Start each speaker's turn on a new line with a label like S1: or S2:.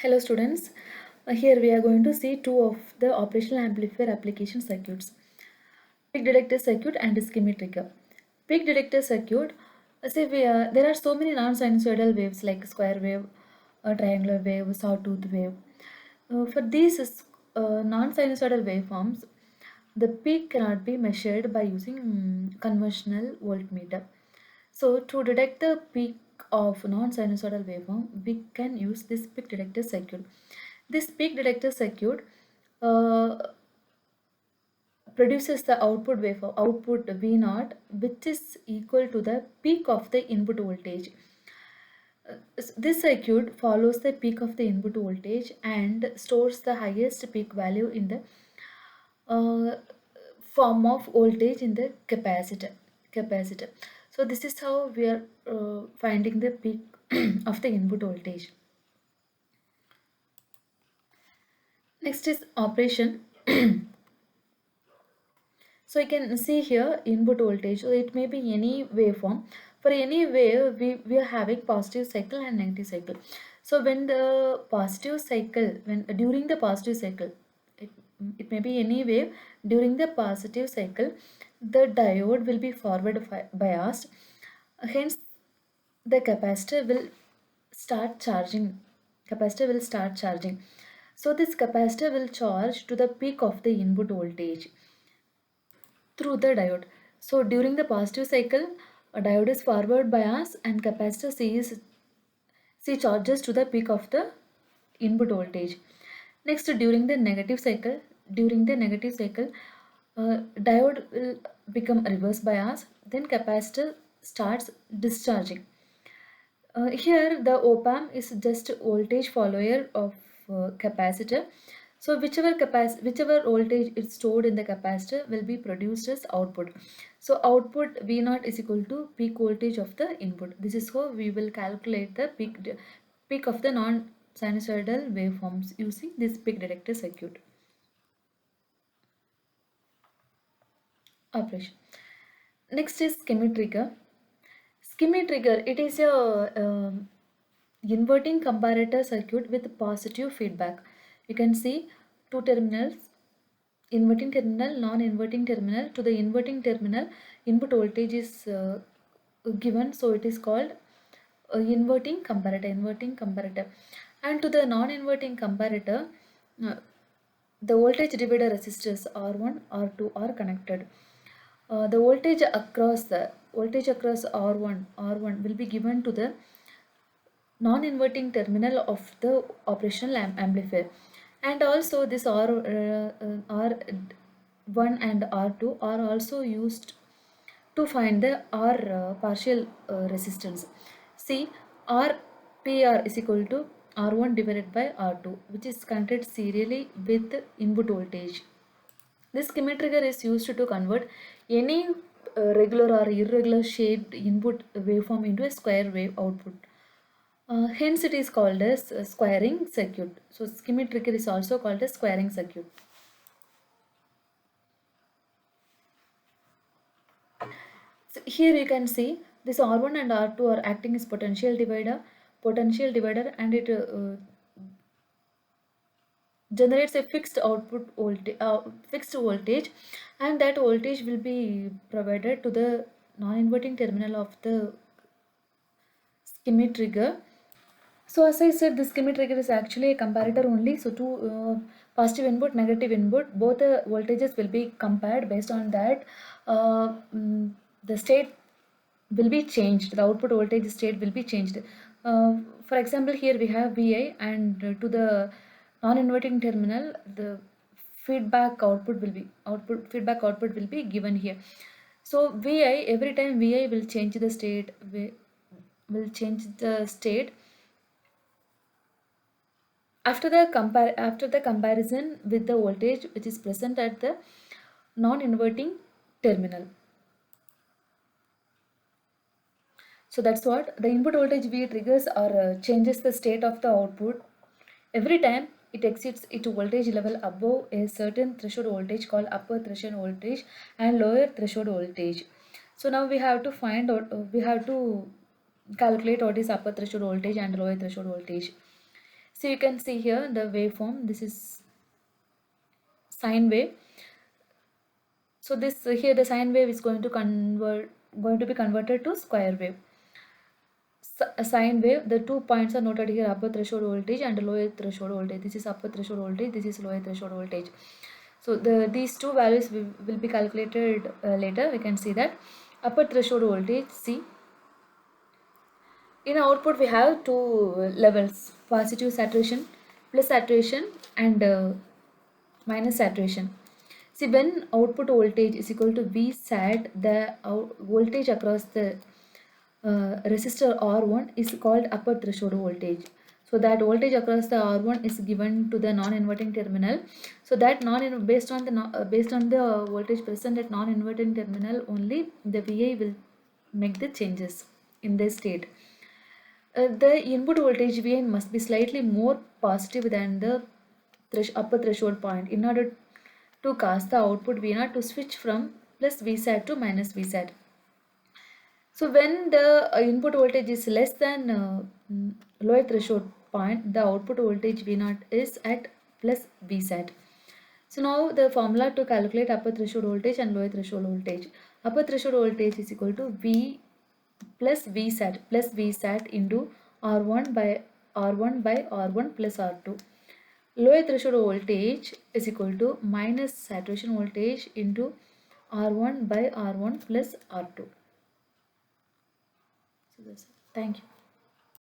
S1: Hello students, here we are going to see two of the operational amplifier application circuits, peak detector circuit and Schmitt trigger. Peak detector circuit, there are so many non-sinusoidal waves like square wave, triangular wave, sawtooth wave. For these non-sinusoidal waveforms, the peak cannot be measured by using conventional voltmeter. So to detect the peak of non-sinusoidal waveform, we can use this peak detector circuit. This peak detector circuit uh, produces the output waveform, output V naught, which is equal to the peak of the input voltage. This circuit follows the peak of the input voltage and stores the highest peak value in the uh, form of voltage in the capacitor. So this is how we are finding the peak of the input voltage. Next is operation. So you can see here input voltage. So it may be any waveform. For any wave, we are having positive cycle and negative cycle. So when the positive cycle, when during the positive cycle, it, it may be any wave during the positive cycle, the diode will be forward biased. Hence, the capacitor will start charging. Capacitor will start charging. So this capacitor will charge to the peak of the input voltage through the diode. So during the positive cycle, a diode is forward bias and capacitor C charges to the peak of the input voltage. Next, during the negative cycle, diode will become reverse bias. Then capacitor starts discharging. Here the op-amp is just voltage follower of capacitor. So whichever voltage is stored in the capacitor will be produced as output. So output V naught is equal to peak voltage of the input. This is how we will calculate the peak of the non-sinusoidal waveforms using this peak detector circuit. Operation. Next is Schmitt trigger. Schmitt trigger, it is a inverting comparator circuit with positive feedback. You can see two terminals, inverting terminal, non-inverting terminal. To the inverting terminal, input voltage is given, so it is called inverting comparator. And to the non-inverting comparator, uh, the voltage divider resistors R1, R2 are connected. The voltage across R1 will be given to the non-inverting terminal of the operational amplifier, and also this R1 and R2 are also used to find the R partial resistance. See, RPR is equal to R1 divided by R2, which is connected serially with the input voltage. This Schmitt trigger is used to convert any regular or irregular shaped input waveform into a square wave output. Hence it is called as squaring circuit. So Schmitt trigger is also called as squaring circuit. So here you can see this R1 and R2 are acting as potential divider, and it generates a fixed voltage, and that voltage will be provided to the non-inverting terminal of the Schmitt trigger. So as I said, this Schmitt trigger is actually a comparator only. So two positive input, negative input, both the voltages will be compared. Based on that, the state will be changed. The output voltage state will be changed. For example, here we have Vi, and to the non-inverting terminal, the feedback output will be given here. So Vi, every time Vi will change the state, will change the state after the comparison with the voltage which is present at the non-inverting terminal. So that's what the input voltage V triggers or changes the state of the output every time it exceeds its voltage level above a certain threshold voltage called upper threshold voltage and lower threshold voltage. So now we have to find out, we have to calculate what is upper threshold voltage and lower threshold voltage. So you can see here the waveform. This is sine wave. So this here the sine wave is going to be converted to square wave. A sine wave, the 2 points are noted here, upper threshold voltage and lower threshold voltage. This is upper threshold voltage, this is lower threshold voltage. So these two values will be calculated later. We can see that upper threshold voltage, see, in output we have two levels, positive saturation, plus saturation, and minus saturation. See, when output voltage is equal to V sat, the voltage across the resistor R1 is called upper threshold voltage. So that voltage across the R1 is given to the non-inverting terminal. So that based on the voltage present at non-inverting terminal only, the VI will make the changes in this state. The input voltage VI must be slightly more positive than the upper threshold point in order to cause the output V0 to switch from plus Vsat to minus Vsat. So when the input voltage is less than lower threshold point, the output voltage V0 is at plus Vsat. So now the formula to calculate upper threshold voltage and lower threshold voltage. Upper threshold voltage is equal to V plus Vsat into R1 plus R2. Lower threshold voltage is equal to minus saturation voltage into R1 by R1 plus R2. So that's it. Thank you.